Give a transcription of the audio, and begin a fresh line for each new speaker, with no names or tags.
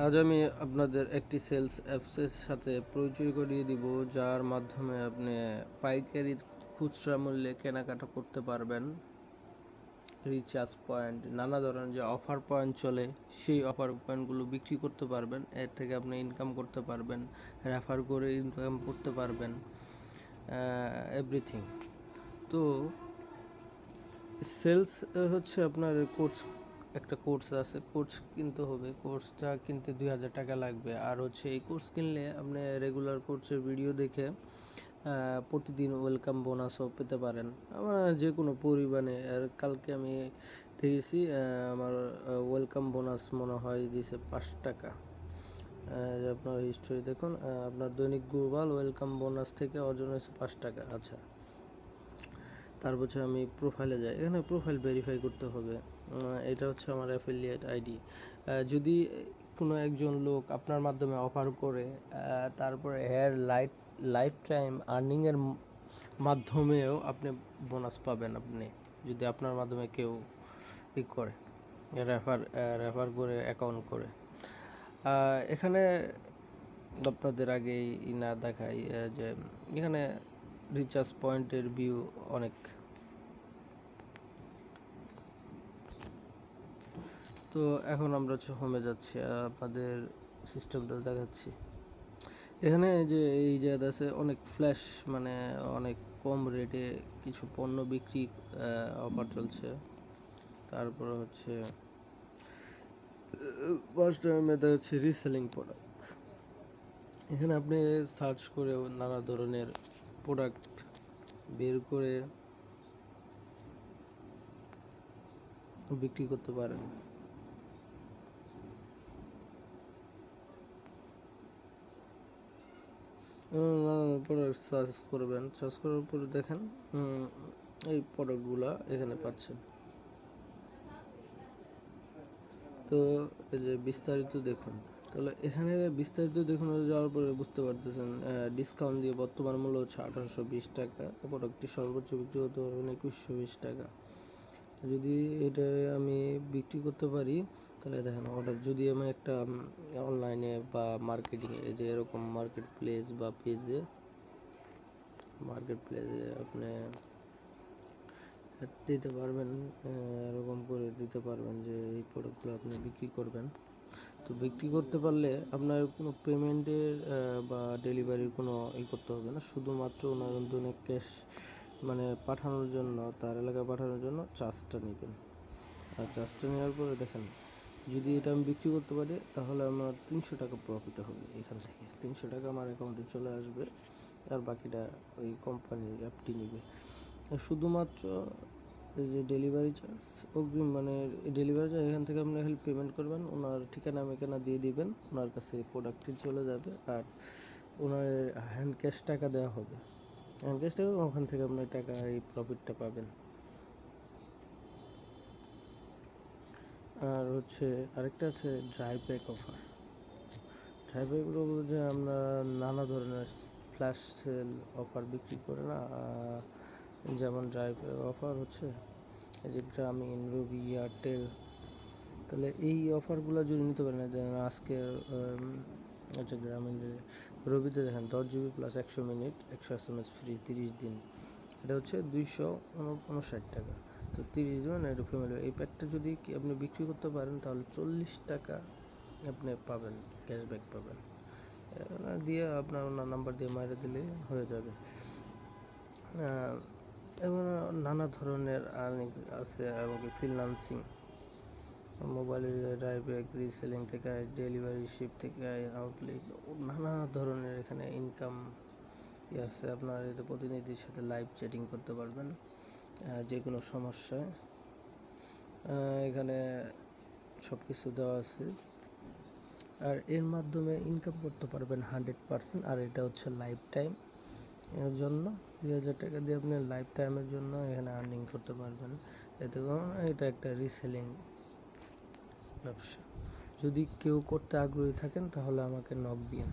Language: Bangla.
আজ আমি আপনাদের একটি সেলস অ্যাপসের সাথে পরিচয় করিয়ে দিব, যার মাধ্যমে আপনি পাইকারি খুচরা মূল্যে কেনাকাটা করতে পারবেন। রিচার্জ পয়েন্ট, নানা ধরনের যে অফার পয়েন্ট চলে, সেই অফার পয়েন্টগুলো বিক্রি করতে পারবেন। এর থেকে আপনি ইনকাম করতে পারবেন, রেফার করে ইনকাম করতে পারবেন, এভরিথিং। তো সেলস হচ্ছে আপনার কোর্স, একটা কোর্স আছে, কোর্স কিনতে হবে। কোর্সটা কিনতে 2000 টাকা লাগবে। আর হচ্ছে এই কোর্স কিনলে আপনি রেগুলার কোর্সের ভিডিও দেখে প্রতিদিন ওয়েলকাম বোনাসও পেতে পারেন। আমার যে কোনো পরিমাণে, আর কালকে আমি দেখেছি আমার ওয়েলকাম বোনাস মনে হয় দিয়েছে 5 টাকা। আপনার হিস্টোরি দেখুন, আপনার দৈনিক গ্লোবাল ওয়েলকাম বোনাস থেকে অর্জন হয়েছে 5 টাকা। আচ্ছা, তারপর আমি প্রোফাইলে যাই। এখানে প্রোফাইল ভেরিফাই করতে হবে। এটা হচ্ছে আমার অ্যাফিলিয়েট আইডি। যদি কোনো একজন লোক আপনার মাধ্যমে অফার করে, তারপরে এর লাইফ টাইম আর্নিংয়ের মাধ্যমেও আপনি বোনাস পাবেন। আপনি যদি আপনার মাধ্যমে কেউ করে রেফার করে অ্যাকাউন্ট করে। এখানে আপনাদের আগেই না দেখাই যে এখানে রিচার্জ পয়েন্টের ভিউ অনেক। তো এখন আমরা হোমে যাচ্ছি, আপনাদের সিস্টেমটা দেখাচ্ছি। এখানে যে এই যে আছে অনেক ফ্ল্যাশ, মানে অনেক কম রেটে কিছু পণ্য বিক্রি অফার চলছে। তারপর হচ্ছে ফার্স্ট টাইমে দেখাচ্ছি রিসেলিং প্রোডাক্ট। এখানে আপনি সার্চ করে নানা ধরনের প্রোডাক্ট বের করে বিক্রি করতে পারেন। প্রোডাক্ট সার্চ করবেন, সার্চ করার পরে দেখেন এই প্রোডাক্টগুলো এখানে পাচ্ছেন। তো এই যে বিস্তারিত দেখুন, তাহলে এখানে বিস্তারিত দেখুন, যাওয়ার পরে বুঝতে পারতেছেন ডিসকাউন্ট দিয়ে বর্তমান মূল্য হচ্ছে 1820 টাকা। প্রোডাক্টটি সর্বোচ্চ বিক্রি করতে পারবেন 2120 টাকা। যদি এটা আমি বিক্রি করতে পারি, তাহলে দেখেন অর্ডার যদি আমি একটা অনলাইনে বা মার্কেটিংয়ে, যে এরকম মার্কেট প্লেস বা পেজে, আপনি দিতে পারবেন, এরকম করে দিতে পারবেন যে এই প্রোডাক্টগুলো আপনি বিক্রি করবেন। তো বিক্রি করতে পারলে আপনার কোনো পেমেন্টের বা ডেলিভারির কোনো করতে হবে না, শুধুমাত্র ওনার অন্তনে ক্যাশ মানে পাঠানোর জন্য, তার এলাকায় পাঠানোর জন্য চার্জটা নেবেন। আর চার্জটা নেওয়ার পরে দেখেন, যদি এটা আমি বিক্রি করতে পারি, তাহলে আমার 300 টাকা প্রফিট হবে। এখান থেকে 300 টাকা আমার অ্যাকাউন্টে চলে আসবে, আর বাকিটা ওই কোম্পানির অ্যাপটি নেবে। শুধুমাত্র এই যে ডেলিভারি চার্জ অগ্রিম, মানে ডেলিভারি চার্জ এখান থেকে আপনি খালি পেমেন্ট করবেন, ওনার ঠিকানা মেকানা দিয়ে দিবেন, ওনার কাছে প্রোডাক্টটি চলে যাবে। আর ওনার হ্যান্ড ক্যাশ টাকা দেওয়া হবে, হ্যান্ড ক্যাশ টাকা, ওখান থেকে আপনার টাকা এই প্রফিটটা পাবেন। আর হচ্ছে আরেকটা আছে ড্রাই ব্যাক অফার। ড্রাই ব্যাকগুলো যে আমরা নানা ধরনের ফ্ল্যাশ সেল অফার বিক্রি করে না, যেমন ড্রাই ব্যাক অফার হচ্ছে এই যে গ্রামীণ, রবি, এয়ারটেল। তাহলে এই অফারগুলো যদি নিতে পারেন, যেমন আজকে হচ্ছে গ্রামীণ রবিতে দেখেন 10 GB plus 100 minute 100 SMS free 30 দিন, এটা হচ্ছে 259 টাকা। তো 30 দিন এটা ফ্যামিলি, এই প্যাকটা যদি আপনি বিক্রি করতে পারেন, তাহলে 40 টাকা আপনি পাবেন, ক্যাশব্যাক পাবেন। দিয়ে আপনার নাম্বার দিয়ে মাইরে দিলে হয়ে যাবে। এবং নানা ধরনের আর্নিং আছে, এবং ফ্রিল্যান্সিং, মোবাইলের ড্রাইভব্যাক, রিসেলিং থেকে ডেলিভারি শিপ থেকে আউটলেট, নানা ধরনের এখানে ইনকাম আছে। আপনার এতে প্রতিনিধির সাথে লাইভ চ্যাটিং করতে পারবেন যে কোনো সমস্যায়। এখানে সব কিছু দেওয়া আছে, আর এর মাধ্যমে ইনকাম করতে পারবেন 100%। আর এটা হচ্ছে লাইফ টাইম এর জন্য 2000 টাকা দিয়ে আপনি লাইফ টাইমের জন্য এখানে আর্নিং করতে পারবেন। এতে এটা একটা রিসেলিং ব্যবসা। যদি কেউ করতে আগ্রহী থাকেন, তাহলে আমাকে নক দিন।